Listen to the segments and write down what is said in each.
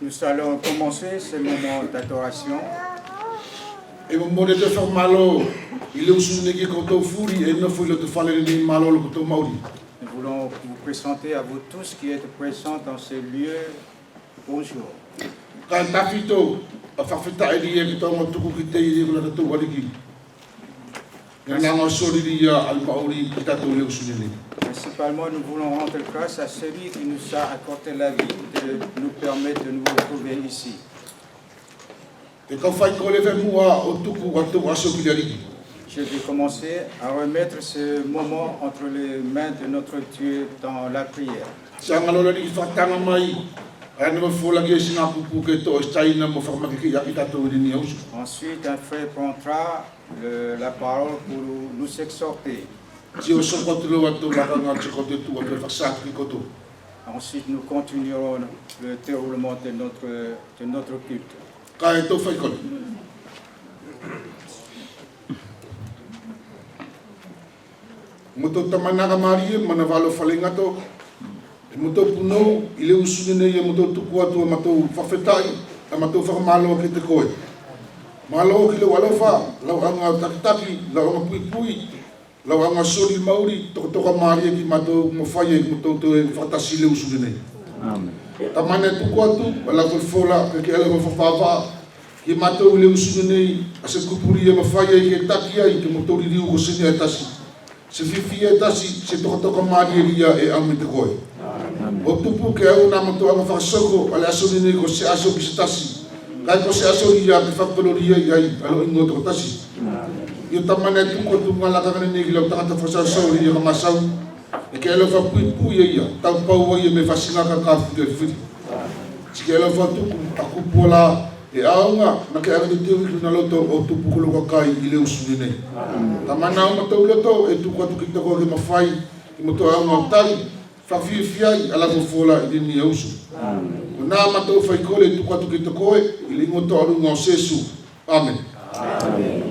Nous allons commencer ce moment d'adoration. E mo de te malo il usune ki koto furi e no foi le te fale ni malo lo koto mauri. Nous voulons vous présenter à vous tous qui êtes présents dans ce lieu. Bonjour. Kan tafito a fafita e di e to mo tuku ki te i ko to waliki. Na no sori di al mauri ki ta to le usune ni. Principalement, nous voulons rendre grâce à celui qui nous a accordé la vie de nous permettre de nous retrouver ici. Je vais commencer à remettre ce moment entre les mains de notre Dieu dans la prière. Ensuite, un frère prendra la parole pour nous exhorter. Ensuite, nous continuerons le déroulement de notre culte. Moto tamana Maria manavalo falengato moto puno ile usune ne moto tukua tu mato fafetai mato famalo ke te koe malo ke le walofa lau anga takitaki lau anga pui lau anga sori mauri toka Maria ki mato mo faye moto to fatasi le usune ne amen tamane tukua tu la fola ke ele mo fafa ki mato le usune ne ase kupuri ma faye ke takia ke moto ri ko sini atasi se fifia tasi se toka Maria e amite koe. O tupu ke au na moto anga fasoko ala asoni ne ko se aso ki tasi. Kai ko se aso ia pe fakoloria ia alo ingo to tasi. Yo tamane tu ko tu ngala ka ne ni lo tanga fasa so ia ka masau. E ke elo fa pu ia ta pau ia me fasina ka fu fi. Se elo fa tu aku pola e aunga na ke anga te wi na loto o tupu ko lo kai ile usuni ne. Tamana o moto loto e tu ko tu ki to ko ke mafai ki moto anga tai fa fi fiai ala ko fola i ni usu. Na mato fai ko le tu ko tu ki to ko ile moto alu ngo sesu. Amen. Amen.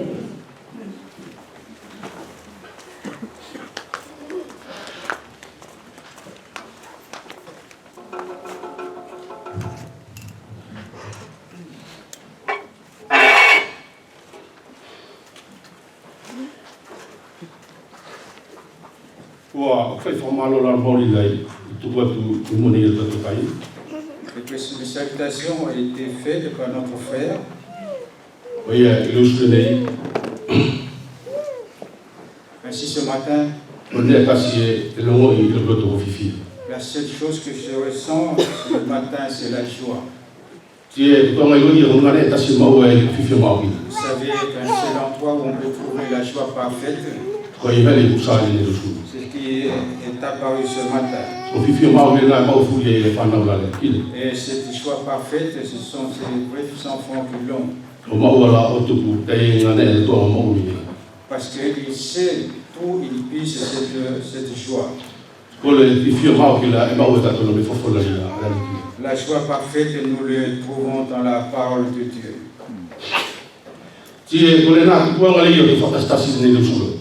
Les salutations ont été faites par notre frère. Ainsi ce matin, la seule chose que je ressens ce matin, c'est la joie. Vous savez qu'un seul endroit où on peut trouver la joie parfaite, c'est ce qui est apparu ce matin. Et cette joie parfaite, ce sont ces vrais enfants qui l'ont. Parce qu'il sait d'où il puise cette joie. La joie parfaite, nous le trouvons dans la parole de Dieu.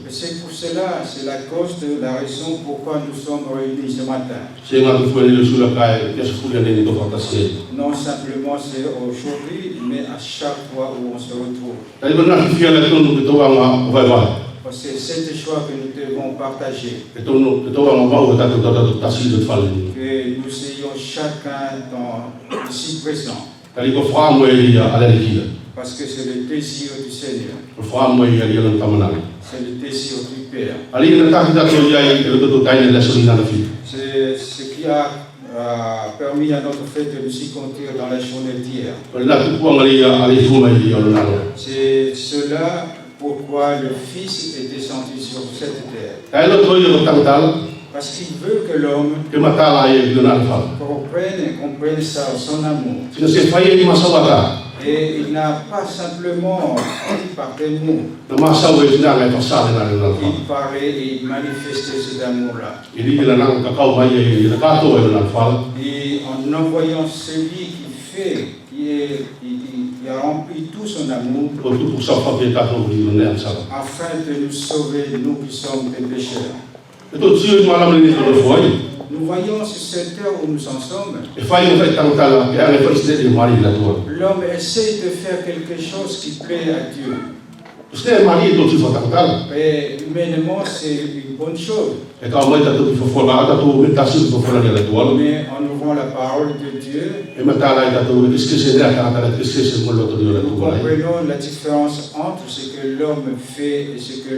C'est pour cela, c'est la cause de la raison pourquoi nous sommes réunis ce matin. Non simplement c'est aujourd'hui, mais à chaque fois où on se retrouve. Parce que c'est cette joie que nous devons partager. Que nous soyons chacun ici présent. Parce que c'est le désir du Seigneur. C'est le désir du Père. C'est ce qui a permis à notre fête de nous y conduire dans la journée d'hier. C'est cela pourquoi le Fils est descendu sur cette terre. Parce qu'il veut que l'homme comprenne son amour. Et il n'a pas simplement dit par des mots. Il parlait et il manifestait cet amour-là. Et en envoyant celui qui a rempli tout son amour afin de nous sauver, nous qui sommes des pécheurs. Nous Nous voyons sur cette terre où nous en sommes, l'homme essaie de faire quelque chose qui plaît à Dieu. Et humainement, c'est une bonne chose. Mais en ouvrant la parole de Dieu, nous comprenons la différence entre ce que l'homme fait et ce que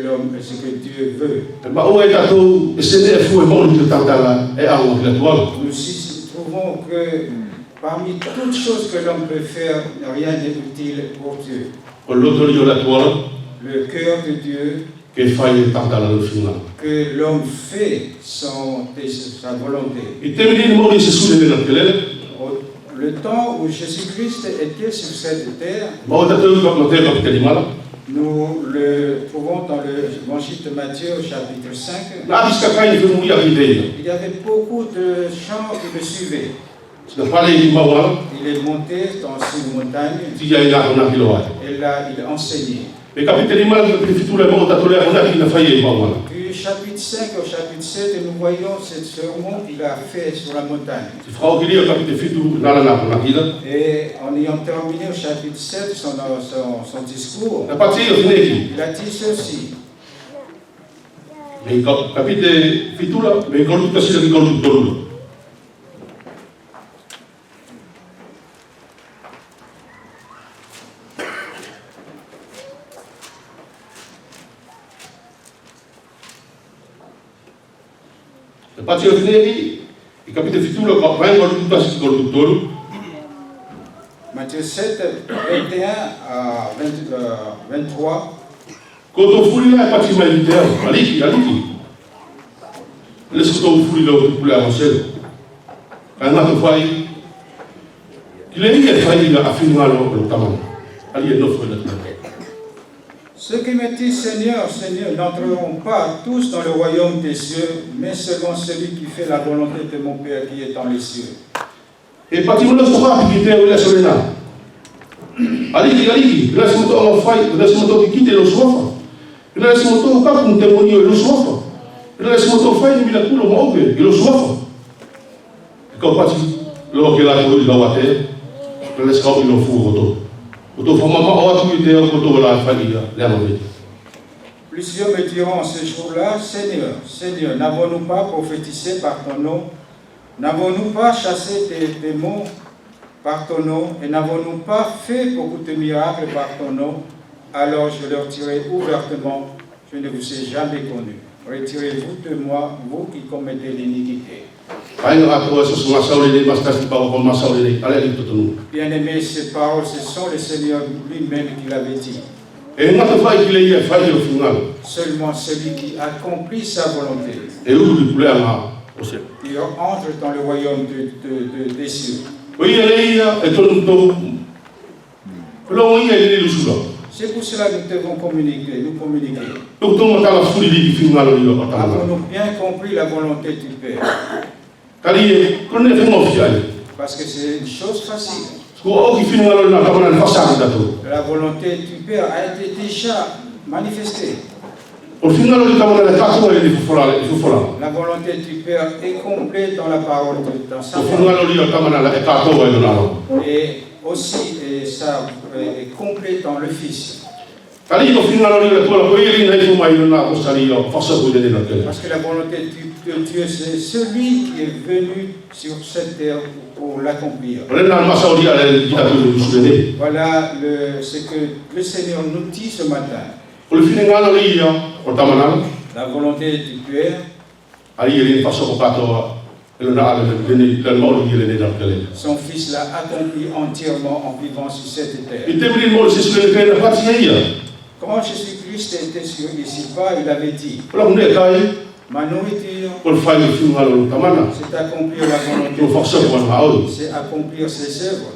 Dieu veut. Nous trouvons que parmi toutes choses que l'homme peut faire, rien n'est utile pour Dieu. Le cœur de Dieu, que l'homme fait sa volonté. Le temps où Jésus-Christ était sur cette terre, nous le trouvons dans l'évangile de Matthieu au chapitre 5. Il y avait beaucoup de gens qui le suivaient. Il est monté sur une montagne et là il enseignait. Du chapitre 5 au chapitre 7, nous voyons ce sermon qu'il a fait sur la montagne. Et en ayant terminé au chapitre 7 son discours, il a dit ceci. Matthieu 7, 21 à 23. Ceux qui me disent Seigneur, Seigneur, n'entreront pas tous dans le royaume des cieux, mais seulement celui qui fait la volonté de mon Père qui est dans les cieux. Et plusieurs me diront ce jour-là, Seigneur, Seigneur, n'avons-nous pas prophétisé par ton nom? N'avons-nous pas chassé des démons par ton nom? Et n'avons-nous pas fait beaucoup de miracles par ton nom? Alors je leur dirai ouvertement, je ne vous ai jamais connu. Retirez-vous de moi, vous qui commettez l'iniquité. Bien-aimés, ces paroles, ce sont le Seigneur lui-même qui l'avait dit. Seulement celui qui accomplit sa volonté, il entre dans le royaume des cieux. C'est pour cela que nous devons communiquer. Avons-nous bien compris la volonté du Père? Parce que c'est une chose facile. La volonté du Père a été déjà manifestée. La volonté du Père est complète dans la parole dans sa parole. Et aussi, ça est complet dans le Fils. Parce que la volonté de Dieu, c'est celui qui est venu sur cette terre pour l'accomplir. Voilà ce que le Seigneur nous dit ce matin. La volonté du Père, son Fils l'a accompli entièrement en vivant sur cette terre. Quand Jésus-Christ était ici-bas, il avait dit, ma nourriture, c'est accomplir la volonté de Dieu, c'est accomplir ses œuvres.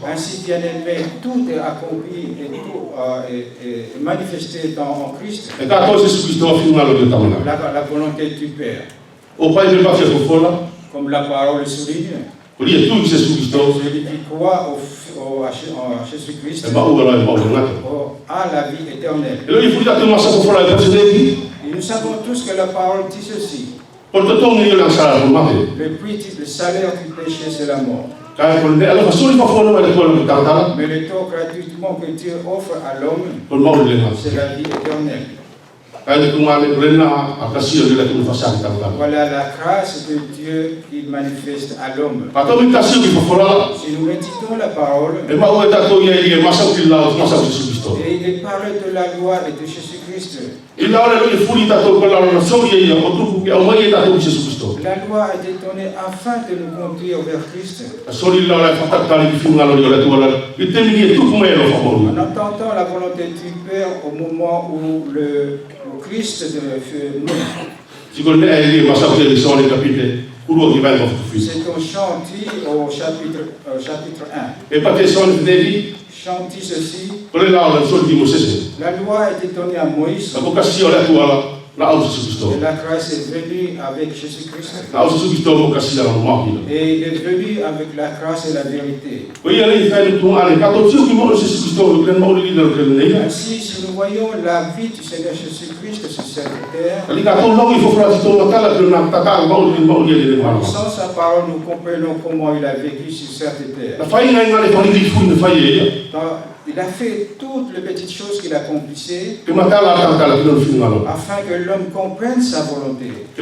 Ainsi, bien aimé, tout est accompli et tout est manifesté en Christ. La volonté du Père. Comme la parole souligne. Celui qui croit à Jésus-Christ a la vie éternelle. Et nous savons tous que la parole dit ceci. Ko to tong ni lang sa mo mate. Le salaire du péché, c'est la mort. Kaya ko ne ala fasuli pa fono ma ko la tangtala. Mais le don gratuitement que Dieu offre à l'homme, Ko mo le nga. c'est la vie éternelle. Kaya ko ngale rena akasio de la tu fasang tangtala. Voilà la grâce de Dieu qu'il manifeste à l'homme. Pato mi tasio ki fofora. Si nous méditons la parole, E ma o ta to ye ye masa ki la masa Jésus Christ. et il parle de la loi et de Jésus-Christ. Il a le fuli ta to ko la na so ye o tu ki o mai ta to Jésus Christ. La loi a été donnée afin de nous conduire vers Christ. Sori la fatak tali ki finga lo la tu la. Itemini tu ko me lo fa En entendant la volonté du Père au moment où le Christ fut né. Si ko ne e masa ko le so le capite. C'est un chant dit au chapitre 1. Et pas tes sons de David. Chant dit ceci. La loi a été donnée à Moïse. Et la grâce est venue avec Jésus-Christ. Et il est venu avec la grâce et la vérité. Ainsi, si nous voyons la vie du Seigneur Jésus-Christ sur cette terre, sans sa parole, nous comprenons comment il a vécu sur cette terre. Il a fait toutes les petites choses qu'il accomplissait afin que l'homme comprenne sa volonté. Que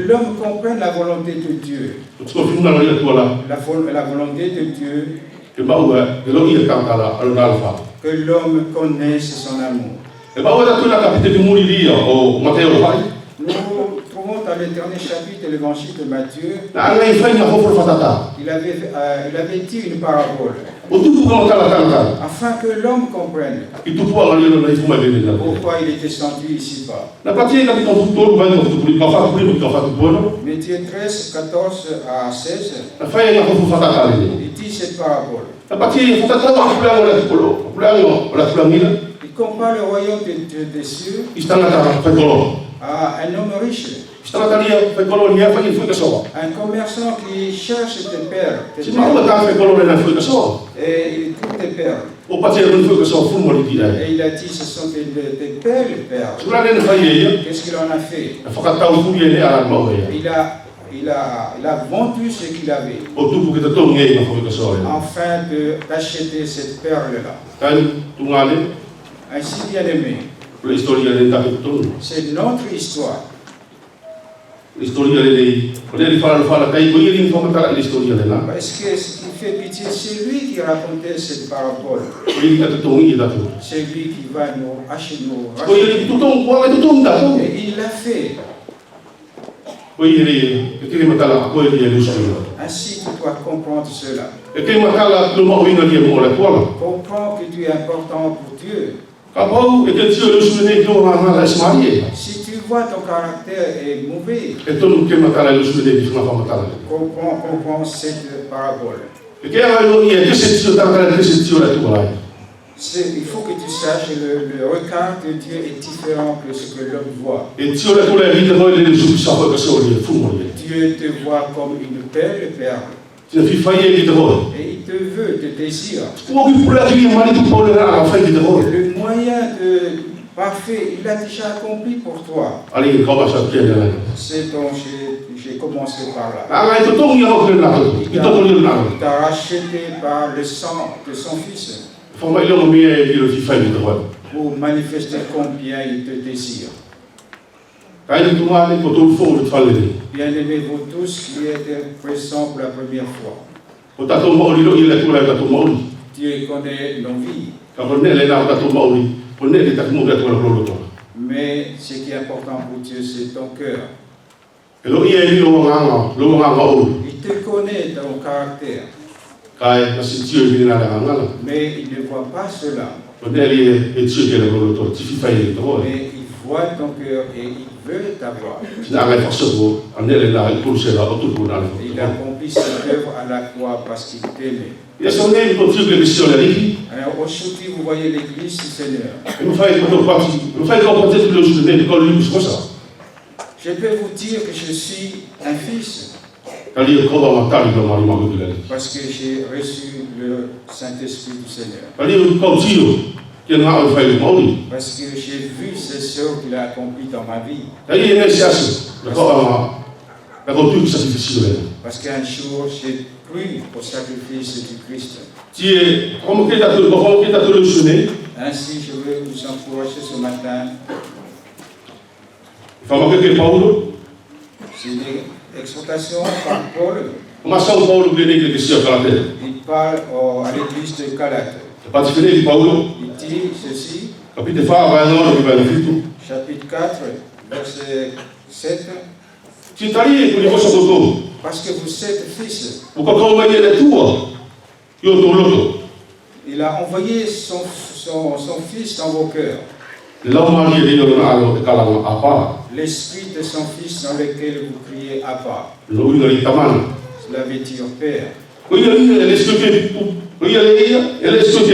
l'homme comprenne la volonté de Dieu. La volonté de Dieu. Que l'homme connaisse son amour. Nous trouvons dans le dernier chapitre de l'évangile de Matthieu, il avait dit une parabole afin que l'homme comprenne pourquoi il était descendu ici-bas. Matthieu 13, 14 à 16, il dit cette parabole. Il compare le royaume des cieux à un homme riche, un commerçant qui cherche des perles, et il trouve des perles. Et il a dit, ce sont des belles perles. Qu'est-ce qu'il en a fait? Il a vendu ce qu'il avait afin d'acheter cette perle-là. Ainsi, bien aimé, c'est notre histoire. Parce que ce qui fait pitié, c'est lui qui racontait cette parabole. C'est lui qui va nous acheter et il l'a fait. Ainsi, tu dois comprendre cela. Comprends que tu es important pour Dieu. Si tu vois ton caractère est mauvais, comprends cette parabole. Il faut que tu saches que le regard de Dieu est différent que ce que l'homme voit. Dieu te voit comme une belle perle. Et il te veut, te désire. Le moyen parfait, il a déjà accompli pour toi. C'est donc j'ai commencé par là. Il t'a racheté par le sang de son fils pour manifester combien il te désire. Bien-aimés, vous tous qui êtes présents pour la première fois, Dieu connaît nos vies. Mais ce qui est important pour Dieu, c'est ton cœur. Il te connaît ton caractère. Mais il ne voit pas cela. Mais il voit ton cœur et il veut t'avoir. Il accomplit cette œuvre à la croix parce qu'il t'aimait. Alors aujourd'hui, vous voyez l'église du Seigneur. Je peux vous dire que je suis un fils. Parce que j'ai reçu le Saint-Esprit du Seigneur. Kia ngā o whai mauri. Parce que j'ai vu ce qu'il a accompli dans ma vie. Tai e nei se asu. Na ko ama. Na ko tu sacrifice le. Parce qu'un jour, j'ai cru au sacrifice du Christ. Ti e como que ta tu le sonner. Ainsi, je veux vous encourager ce matin. Fama que Paulo. C'est une exhortation par Paul. Ma São Paulo que nem que se caractère. Il parle à l'église de Galate. Pas de Paulo. Il dit ceci. Capite fa vai no que vai no fito. Chapitre 4, verset 7. Ti tari con il vostro toto. Parce que vous êtes fils. O ka ko mai le tua. Io to loto. Il a envoyé son fils dans vos cœurs. L'esprit de son fils dans lequel vous criez Abba. Cela veut dire Père.